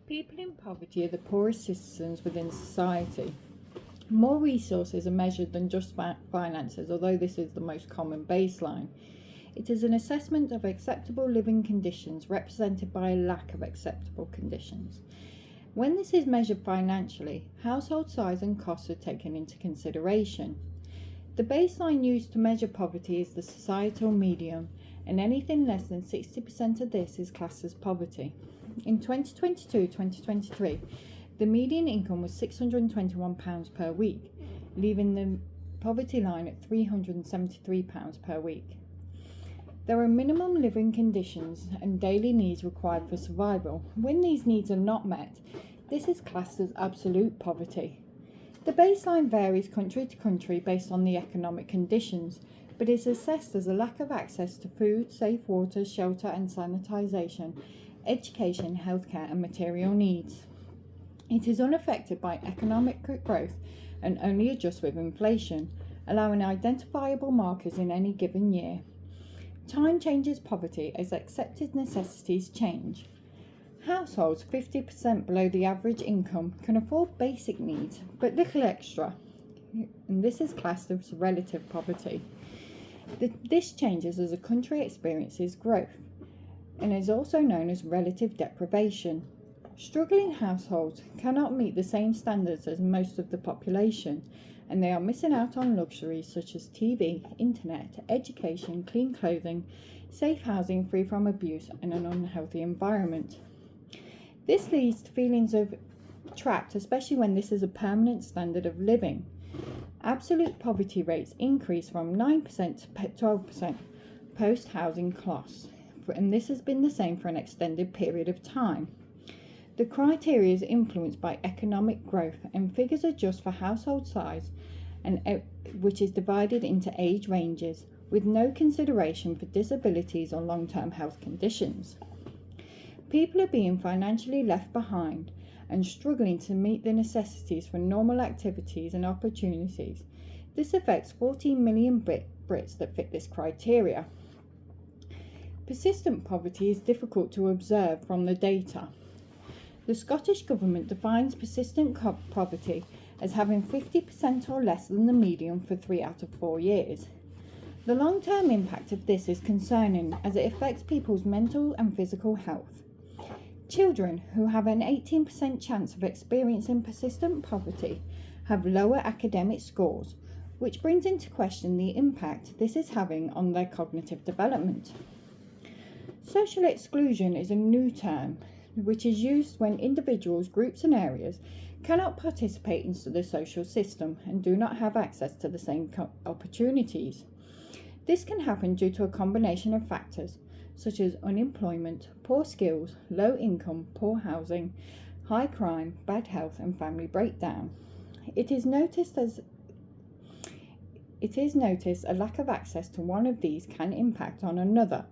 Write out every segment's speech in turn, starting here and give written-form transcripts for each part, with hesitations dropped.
People in poverty are the poorest citizens within society. More resources are measured than just finances, although this is the most common baseline. It is an assessment of acceptable living conditions represented by a lack of acceptable conditions. When this is measured financially, household size and costs are taken into consideration. The baseline used to measure poverty is the societal median, and anything less than 60% of this is classed as poverty. In 2022-2023, the median income was £621 per week, leaving the poverty line at £373 per week. There are minimum living conditions and daily needs required for survival. When these needs are not met, this is classed as absolute poverty. The baseline varies country to country based on the economic conditions, but is assessed as a lack of access to food, safe water, shelter and sanitisation, education, healthcare and material needs. It is unaffected by economic growth and only adjusts with inflation, allowing identifiable markers in any given year. Time changes poverty as accepted necessities change. Households 50% below the average income can afford basic needs, but little extra, and this is classed as relative poverty. This changes as a country experiences growth, and is also known as relative deprivation. Struggling households cannot meet the same standards as most of the population, and they are missing out on luxuries such as TV, internet, education, clean clothing, safe housing free from abuse, and an unhealthy environment. This leads to feelings of trapped, especially when this is a permanent standard of living. Absolute poverty rates increase from 9% to 12% post-housing costs, and this has been the same for an extended period of time. The criteria is influenced by economic growth, and figures adjust for household size, which is divided into age ranges, with no consideration for disabilities or long-term health conditions. People are being financially left behind and struggling to meet the necessities for normal activities and opportunities. This affects 14 million Brits that fit this criteria. Persistent poverty is difficult to observe from the data. The Scottish Government defines persistent poverty as having 50% or less than the median for 3 out of 4 years. The long-term impact of this is concerning as it affects people's mental and physical health. Children who have an 18% chance of experiencing persistent poverty have lower academic scores, which brings into question the impact this is having on their cognitive development. Social exclusion is a new term which is used when individuals, groups and areas cannot participate in the social system and do not have access to the same opportunities. This can happen due to a combination of factors such as unemployment, poor skills, low income, poor housing, high crime, bad health and family breakdown. It is noticed a lack of access to one of these can impact on another.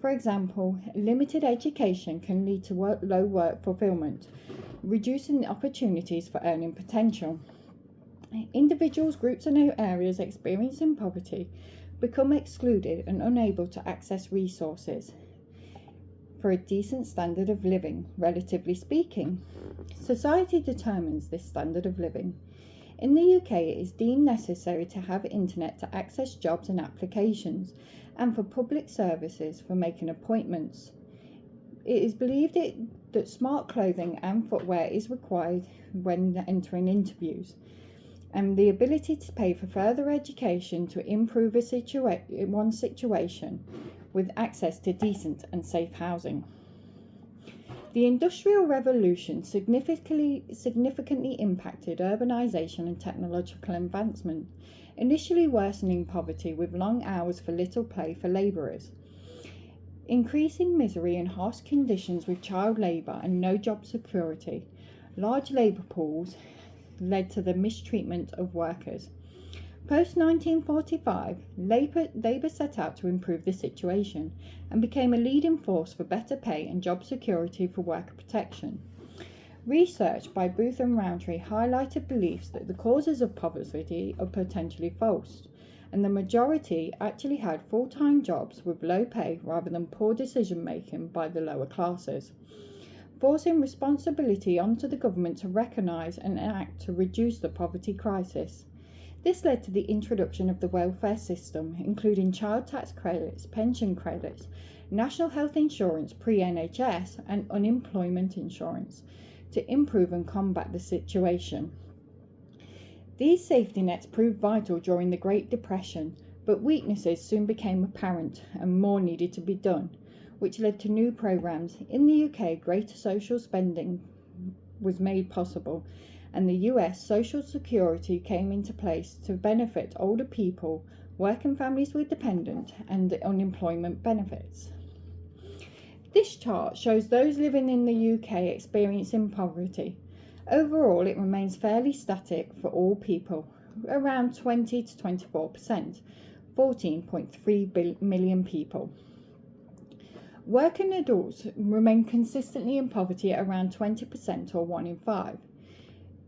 For example, limited education can lead to low work fulfillment, reducing opportunities for earning potential. Individuals, groups and areas experiencing poverty become excluded and unable to access resources for a decent standard of living, relatively speaking. Society determines this standard of living. In the UK, it is deemed necessary to have internet to access jobs and applications, and for public services for making appointments. It is believed that smart clothing and footwear is required when entering interviews, and the ability to pay for further education to improve one's situation with access to decent and safe housing. The Industrial Revolution significantly impacted urbanisation and technological advancement, initially worsening poverty with long hours for little pay for labourers, increasing misery and harsh conditions with child labour and no job security. Large labour pools led to the mistreatment of workers. Post-1945, Labour set out to improve the situation and became a leading force for better pay and job security for worker protection. Research by Booth and Rowntree highlighted beliefs that the causes of poverty are potentially false, and the majority actually had full-time jobs with low pay rather than poor decision-making by the lower classes. forcing responsibility onto the government to recognise and act to reduce the poverty crisis. This led to the introduction of the welfare system, including child tax credits, pension credits, national health insurance pre-NHS and unemployment insurance to improve and combat the situation. These safety nets proved vital during the Great Depression, but weaknesses soon became apparent and more needed to be done, which led to new programmes. In the UK, greater social spending was made possible, and the US Social Security came into place to benefit older people, working families with dependent, and unemployment benefits. This chart shows those living in the UK experiencing poverty. Overall, it remains fairly static for all people, around 20 to 24%, 14.3 million people. Working adults remain consistently in poverty at around 20% or 1 in 5.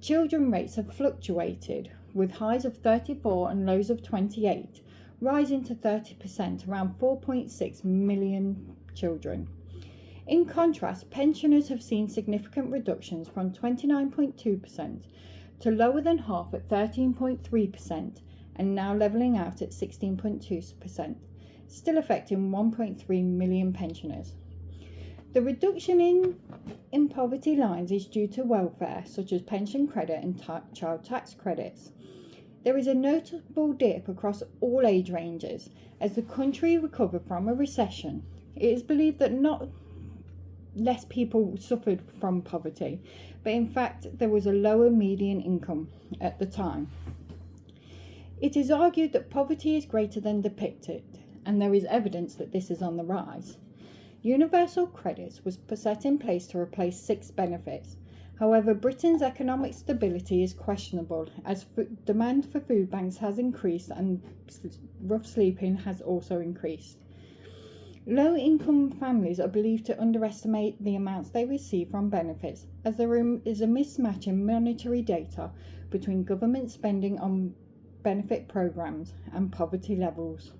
Children rates have fluctuated, with highs of 34 and lows of 28, rising to 30%, around 4.6 million children. In contrast, pensioners have seen significant reductions from 29.2% to lower than half at 13.3%, and now levelling out at 16.2%, still affecting 1.3 million pensioners. The reduction in poverty lines is due to welfare, such as pension credit and child tax credits. There is a notable dip across all age ranges as the country recovered from a recession. It is believed that not less people suffered from poverty, but in fact there was a lower median income at the time. It is argued that poverty is greater than depicted, and there is evidence that this is on the rise. Universal credits was set in place to replace 6 benefits. However, Britain's economic stability is questionable as demand for food banks has increased and rough sleeping has also increased. Low-income families are believed to underestimate the amounts they receive from benefits, as there is a mismatch in monetary data between government spending on benefit programs and poverty levels.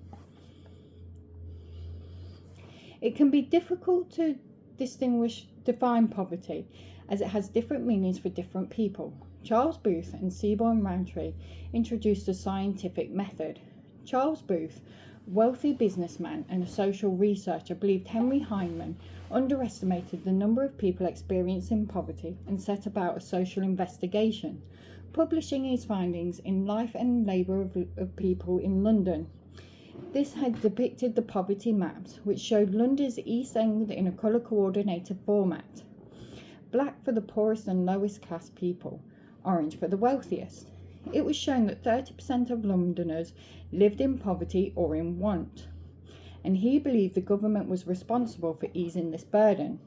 It can be difficult to define poverty, as it has different meanings for different people. Charles Booth and Seaborn Rowntree introduced a scientific method. Charles Booth, wealthy businessman and a social researcher, believed Henry Hyndman underestimated the number of people experiencing poverty and set about a social investigation, publishing his findings in Life and Labour of People in London. This had depicted the poverty maps, which showed London's East End in a colour-coordinated format. Black for the poorest and lowest class people, orange for the wealthiest. It was shown that 30% of Londoners lived in poverty or in want, and he believed the government was responsible for easing this burden.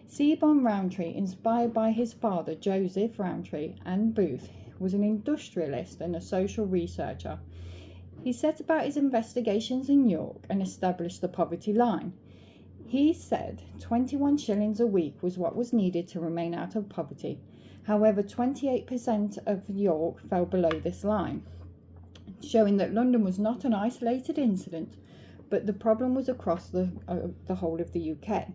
Seaborn Rowntree, inspired by his father Joseph Rowntree and Booth, was an industrialist and a social researcher. He set about his investigations in York and established the poverty line. He said 21 shillings a week was what was needed to remain out of poverty. However, 28% of York fell below this line, showing that London was not an isolated incident, but the problem was across the whole of the UK.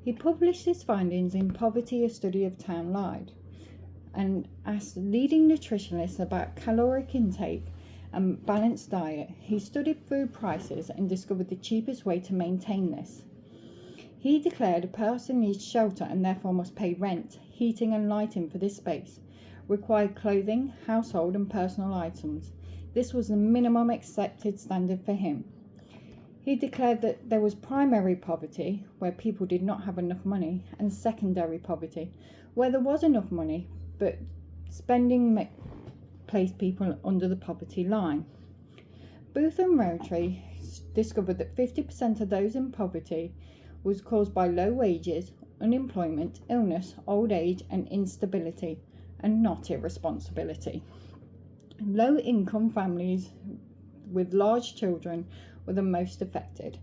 He published his findings in Poverty, a Study of Town Life, and asked leading nutritionists about caloric intake and balanced diet. He studied food prices and discovered the cheapest way to maintain this. He declared a person needs shelter and therefore must pay rent, heating and lighting for this space, required clothing, household and personal items. This was the minimum accepted standard for him. He declared that there was primary poverty, where people did not have enough money, and secondary poverty, where there was enough money, but spending placed people under the poverty line. Booth and Rowntree discovered that 50% of those in poverty was caused by low wages, unemployment, illness, old age and instability, and not irresponsibility. Low-income families with large children were the most affected.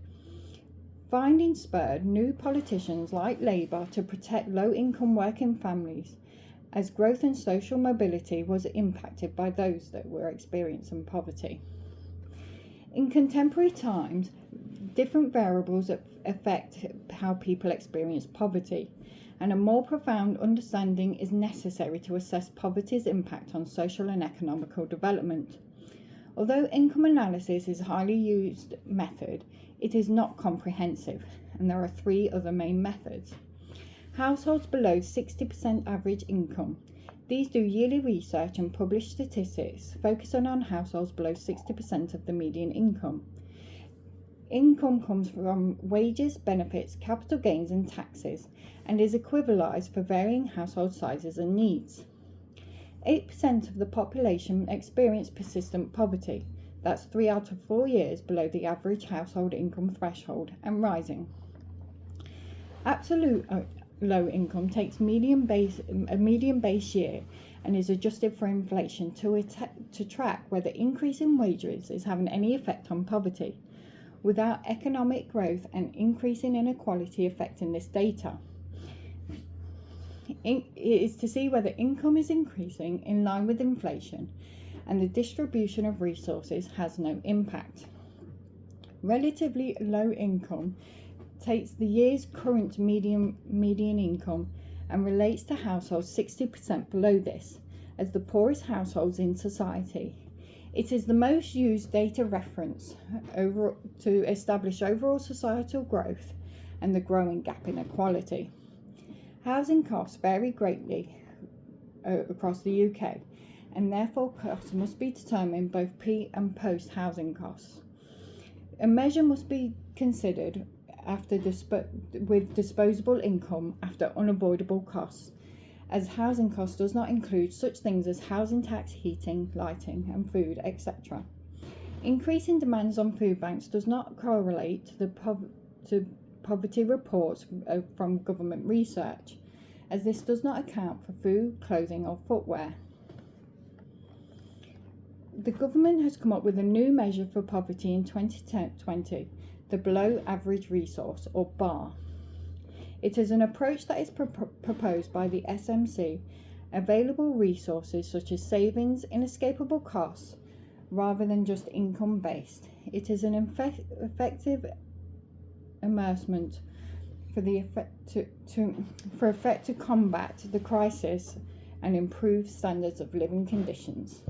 Findings spurred new politicians like Labour to protect low-income working families, as growth and social mobility was impacted by those that were experiencing poverty. In contemporary times, different variables affect how people experience poverty. and a more profound understanding is necessary to assess poverty's impact on social and economical development. Although income analysis is a highly used method, it is not comprehensive, and there are three other main methods. Households below 60% average income. These do yearly research and publish statistics focusing on households below 60% of the median income. Income comes from wages, benefits, capital gains and taxes, and is equivalized for varying household sizes and needs. 8% of the population experience persistent poverty. That's 3 out of 4 years below the average household income threshold and rising. Absolute low income takes a median base year and is adjusted for inflation to track whether increase in wages is having any effect on poverty, without economic growth and increasing inequality affecting this data. It is to see whether income is increasing in line with inflation and the distribution of resources has no impact. Relatively low income takes the year's current median income and relates to households 60% below this as the poorest households in society. It is the most used data reference to establish overall societal growth and the growing gap in equality. Housing costs vary greatly across the UK, and therefore costs must be determined both pre and post housing costs. A measure must be considered with disposable income after unavoidable costs, as housing costs does not include such things as housing tax, heating, lighting and food, etc. Increasing demands on food banks does not correlate to poverty reports from government research, as this does not account for food, clothing or footwear. The government has come up with a new measure for poverty in 2020, the Below Average Resource, or BAR. It is an approach that is proposed by the SMC, available resources such as savings, inescapable costs, rather than just income-based. It is an effective immersement for effect to combat the crisis and improve standards of living conditions.